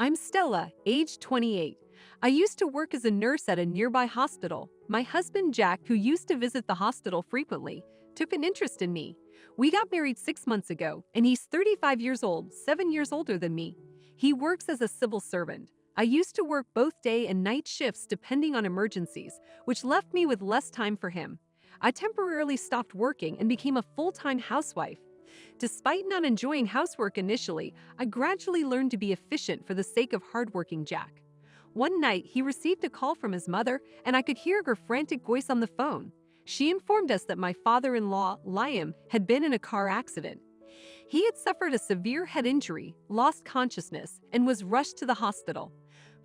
I'm Stella, age 28. I used to work as a nurse at a nearby hospital. My husband Jack, who used to visit the hospital frequently, took an interest in me. We got married 6 months ago, and he's 35 years old, 7 years older than me. He works as a civil servant. I used to work both day and night shifts depending on emergencies, which left me with less time for him. I temporarily stopped working and became a full-time housewife. Despite not enjoying housework initially, I gradually learned to be efficient for the sake of hardworking Jack. One night, he received a call from his mother, and I could hear her frantic voice on the phone. She informed us that my father-in-law, Liam, had been in a car accident. He had suffered a severe head injury, lost consciousness, and was rushed to the hospital.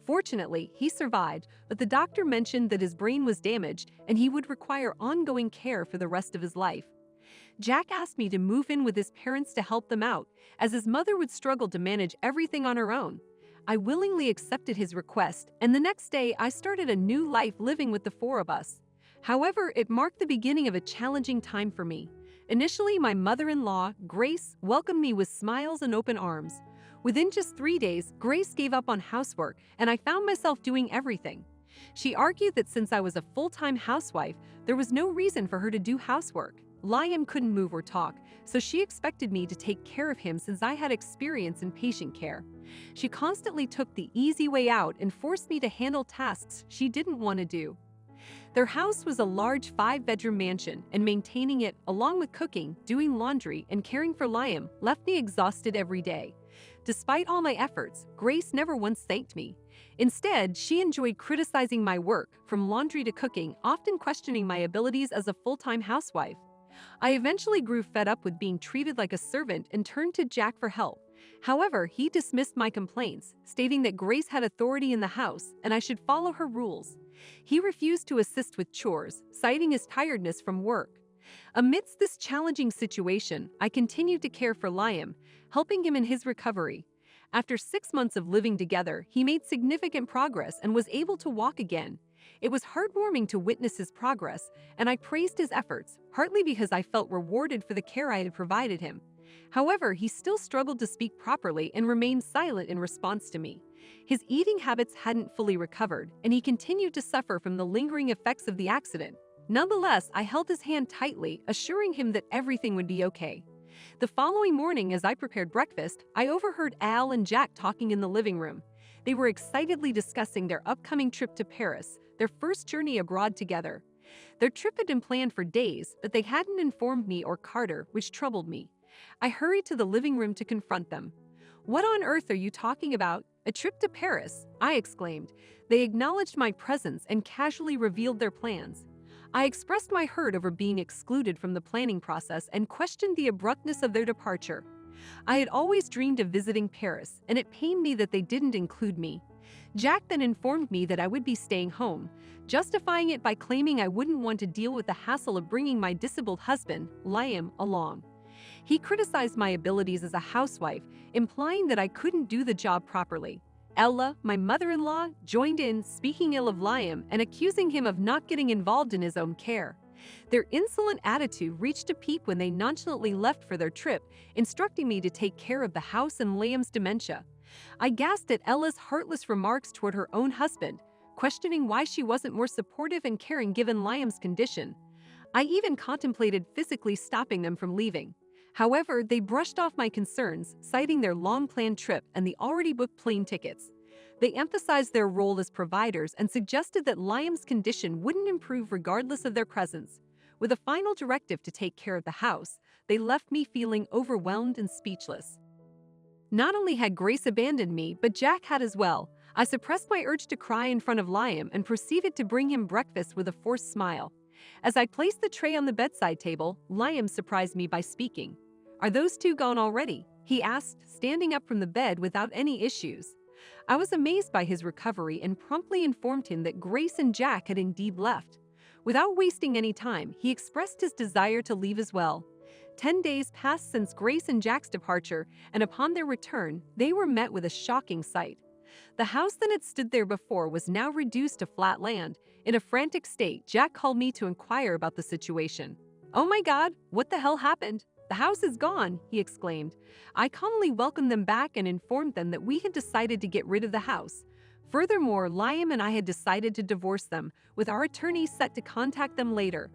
Fortunately, he survived, but the doctor mentioned that his brain was damaged and he would require ongoing care for the rest of his life. Jack asked me to move in with his parents to help them out, as his mother would struggle to manage everything on her own. I willingly accepted his request, and the next day I started a new life living with the four of us. However, it marked the beginning of a challenging time for me. Initially, my mother-in-law, Grace, welcomed me with smiles and open arms. Within just 3 days, Grace gave up on housework, and I found myself doing everything. She argued that since I was a full-time housewife, there was no reason for her to do housework. Liam couldn't move or talk, so she expected me to take care of him since I had experience in patient care. She constantly took the easy way out and forced me to handle tasks she didn't want to do. Their house was a large 5-bedroom mansion, and maintaining it, along with cooking, doing laundry, and caring for Liam, left me exhausted every day. Despite all my efforts, Grace never once thanked me. Instead, she enjoyed criticizing my work, from laundry to cooking, often questioning my abilities as a full-time housewife. I eventually grew fed up with being treated like a servant and turned to Jack for help. However, he dismissed my complaints, stating that Grace had authority in the house and I should follow her rules. He refused to assist with chores, citing his tiredness from work. Amidst this challenging situation, I continued to care for Liam, helping him in his recovery. After 6 months of living together, he made significant progress and was able to walk again. It was heartwarming to witness his progress, and I praised his efforts, partly because I felt rewarded for the care I had provided him. However, he still struggled to speak properly and remained silent in response to me. His eating habits hadn't fully recovered, and he continued to suffer from the lingering effects of the accident. Nonetheless, I held his hand tightly, assuring him that everything would be okay. The following morning, as I prepared breakfast, I overheard Al and Jack talking in the living room. They were excitedly discussing their upcoming trip to Paris, their first journey abroad together. Their trip had been planned for days, but they hadn't informed me or Carter, which troubled me. I hurried to the living room to confront them. "What on earth are you talking about? A trip to Paris?" I exclaimed. They acknowledged my presence and casually revealed their plans. I expressed my hurt over being excluded from the planning process and questioned the abruptness of their departure. I had always dreamed of visiting Paris, and it pained me that they didn't include me. Jack then informed me that I would be staying home, justifying it by claiming I wouldn't want to deal with the hassle of bringing my disabled husband, Liam, along. He criticized my abilities as a housewife, implying that I couldn't do the job properly. Ella, my mother-in-law, joined in, speaking ill of Liam and accusing him of not getting involved in his own care. Their insolent attitude reached a peak when they nonchalantly left for their trip, instructing me to take care of the house and Liam's dementia. I gasped at Ella's heartless remarks toward her own husband, questioning why she wasn't more supportive and caring given Liam's condition. I even contemplated physically stopping them from leaving. However, they brushed off my concerns, citing their long-planned trip and the already booked plane tickets. They emphasized their role as providers and suggested that Liam's condition wouldn't improve regardless of their presence. With a final directive to take care of the house, they left me feeling overwhelmed and speechless. Not only had Grace abandoned me, but Jack had as well. I suppressed my urge to cry in front of Liam and proceeded to bring him breakfast with a forced smile. As I placed the tray on the bedside table, Liam surprised me by speaking. "Are those two gone already?" he asked, standing up from the bed without any issues. I was amazed by his recovery and promptly informed him that Grace and Jack had indeed left. Without wasting any time, he expressed his desire to leave as well. 10 days passed since Grace and Jack's departure, and upon their return, they were met with a shocking sight. The house that had stood there before was now reduced to flat land. In a frantic state, Jack called me to inquire about the situation. "Oh my God, what the hell happened?" "The house is gone," he exclaimed. I calmly welcomed them back and informed them that we had decided to get rid of the house. Furthermore, Liam and I had decided to divorce them, with our attorneys set to contact them later.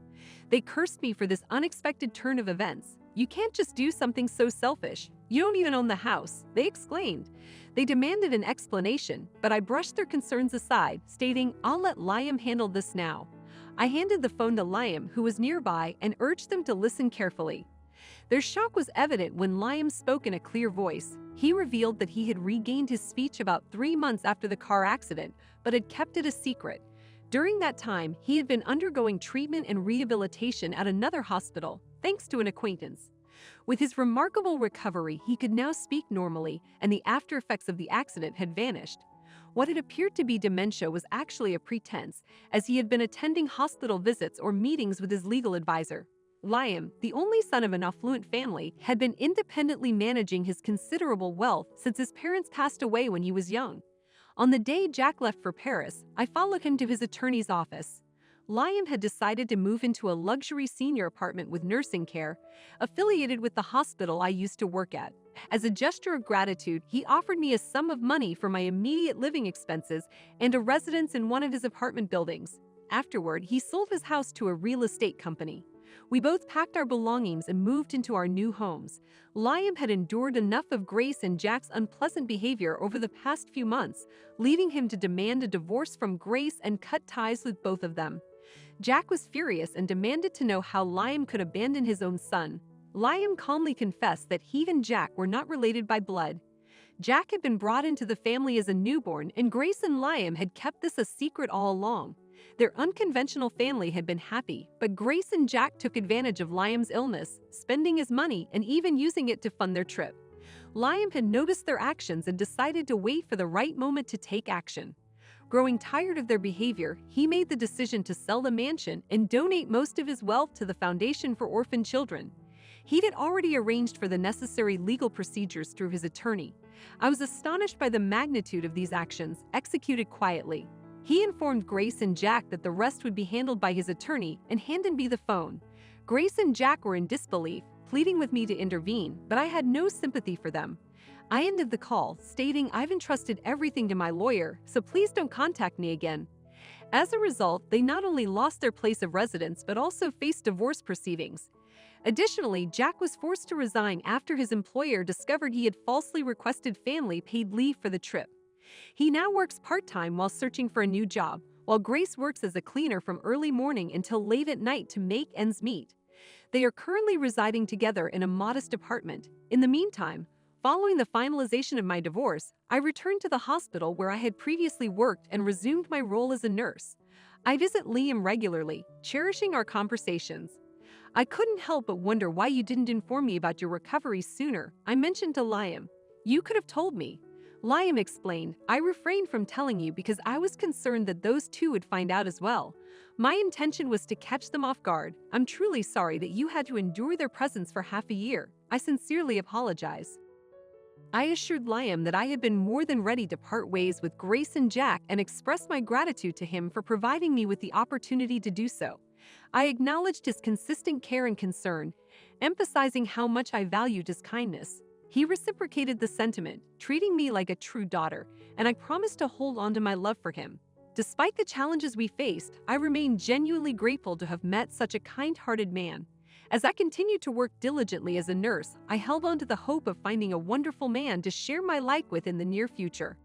They cursed me for this unexpected turn of events. "You can't just do something so selfish. You don't even own the house," they exclaimed. They demanded an explanation, but I brushed their concerns aside, stating, "I'll let Liam handle this now." I handed the phone to Liam, who was nearby, and urged them to listen carefully. Their shock was evident when Liam spoke in a clear voice. He revealed that he had regained his speech about 3 months after the car accident, but had kept it a secret. During that time, he had been undergoing treatment and rehabilitation at another hospital, thanks to an acquaintance. With his remarkable recovery, he could now speak normally, and the aftereffects of the accident had vanished. What had appeared to be dementia was actually a pretense, as he had been attending hospital visits or meetings with his legal advisor. Liam, the only son of an affluent family, had been independently managing his considerable wealth since his parents passed away when he was young. On the day Jack left for Paris, I followed him to his attorney's office. Liam had decided to move into a luxury senior apartment with nursing care, affiliated with the hospital I used to work at. As a gesture of gratitude, he offered me a sum of money for my immediate living expenses and a residence in one of his apartment buildings. Afterward, he sold his house to a real estate company. We both packed our belongings and moved into our new homes. Liam had endured enough of Grace and Jack's unpleasant behavior over the past few months, leading him to demand a divorce from Grace and cut ties with both of them. Jack was furious and demanded to know how Liam could abandon his own son. Liam calmly confessed that he and Jack were not related by blood. Jack had been brought into the family as a newborn, and Grace and Liam had kept this a secret all along. Their unconventional family had been happy, but Grace and Jack took advantage of Liam's illness, spending his money and even using it to fund their trip. Liam had noticed their actions and decided to wait for the right moment to take action. Growing tired of their behavior, he made the decision to sell the mansion and donate most of his wealth to the Foundation for Orphan Children. He had already arranged for the necessary legal procedures through his attorney. I was astonished by the magnitude of these actions, executed quietly. He informed Grace and Jack that the rest would be handled by his attorney and handed me the phone. Grace and Jack were in disbelief, pleading with me to intervene, but I had no sympathy for them. I ended the call, stating, "I've entrusted everything to my lawyer, so please don't contact me again." As a result, they not only lost their place of residence but also faced divorce proceedings. Additionally, Jack was forced to resign after his employer discovered he had falsely requested family-paid leave for the trip. He now works part-time while searching for a new job, while Grace works as a cleaner from early morning until late at night to make ends meet. They are currently residing together in a modest apartment. In the meantime, following the finalization of my divorce, I returned to the hospital where I had previously worked and resumed my role as a nurse. I visit Liam regularly, cherishing our conversations. "I couldn't help but wonder why you didn't inform me about your recovery sooner," I mentioned to Liam. "You could have told me." Liam explained, "I refrained from telling you because I was concerned that those two would find out as well. My intention was to catch them off guard. I'm truly sorry that you had to endure their presence for half a year. I sincerely apologize." I assured Liam that I had been more than ready to part ways with Grace and Jack and expressed my gratitude to him for providing me with the opportunity to do so. I acknowledged his consistent care and concern, emphasizing how much I valued his kindness. He reciprocated the sentiment, treating me like a true daughter, and I promised to hold on to my love for him. Despite the challenges we faced, I remain genuinely grateful to have met such a kind-hearted man. As I continued to work diligently as a nurse, I held on to the hope of finding a wonderful man to share my life with in the near future.